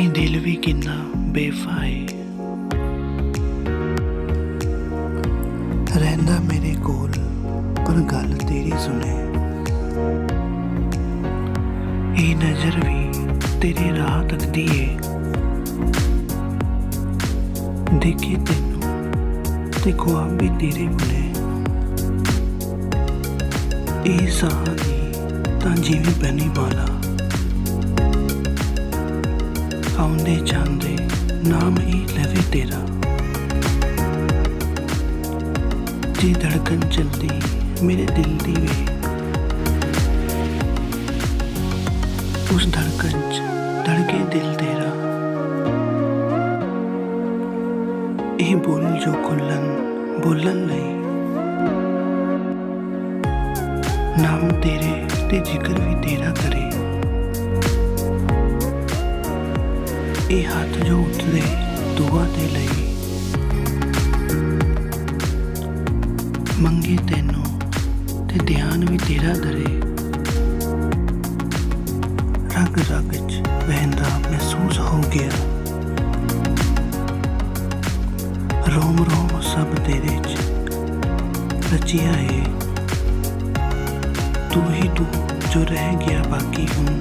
ਇਹ ਦਿਲ ਵੀ ਕਿੰਨਾ ਬੇਵਫਾ ਏ, ਰਹਿੰਦਾ ਮੇਰੇ ਕੋਲ ਪਰ ਗੱਲ ਤੇਰੀ ਸੁਣੇ। ਇਹ ਨਜ਼ਰ ਵੀ ਤੇਰੀ ਰਾਹ ਤੱਕਦੀ ਏ, ਦੇਖੇ ਤੈਨੂੰ ਤੇ ख्वाब ਵੀ ਤੇਰੇ ਬੁਣੇ। ਇਹ ਸਾਹ ਦੀ ਤਾਂ ਜਿਵੇਂ ਬਣੀ ਮਾਲਾ, ਆਉਂਦੇ ਜਾਂਦੇ ਨਾਮ ਹੀ ਲਵੇ ਤੇਰਾ। ਜੀ ਧੜਕਨ ਚਲਦੀ ਮੇਰੇ ਦਿਲ ਦੀ ਵੇ, ਉਸ ਧੜਕਨ ਚ ਧੜਕੇ ਦਿਲ ਤੇਰਾ। ਇਹ ਬੋਲ ਜੋ ਬੋਲਣ ਲਈ, ਨਾਮ ਤੇਰੇ ਤੇ ਜ਼ਿਕਰ ਵੀ ਤੇਰਾ ਕਰੇ। ਇਹ ਹੱਥ ਜੋ ਉੱਠਦੇ ਦੁਆ ਦੇ ਲਈ, ਮੰਗੇ ਤੈਨੂੰ ਤੇ ਧਿਆਨ ਵੀ ਤੇਰਾ ਧਰੇ। ਰਗ ਰਗ ਚ ਵਹਿੰਦਾ ਮਹਿਸੂਸ ਹੋ ਗਿਆ, ਰੋਮ ਰੋਮ ਸਭ ਤੇਰੇ ਚ ਰਚਿਆ ਏ। ਤੂੰ ਹੀ ਤੂੰ ਜੋ ਰਹਿ ਗਿਆ ਬਾਕੀ ਹੁਣ,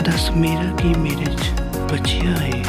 ਦੱਸ ਮੇਰਾ ਕੀ ਮੇਰੇ ਚ ਬਚਿਆ ਏ।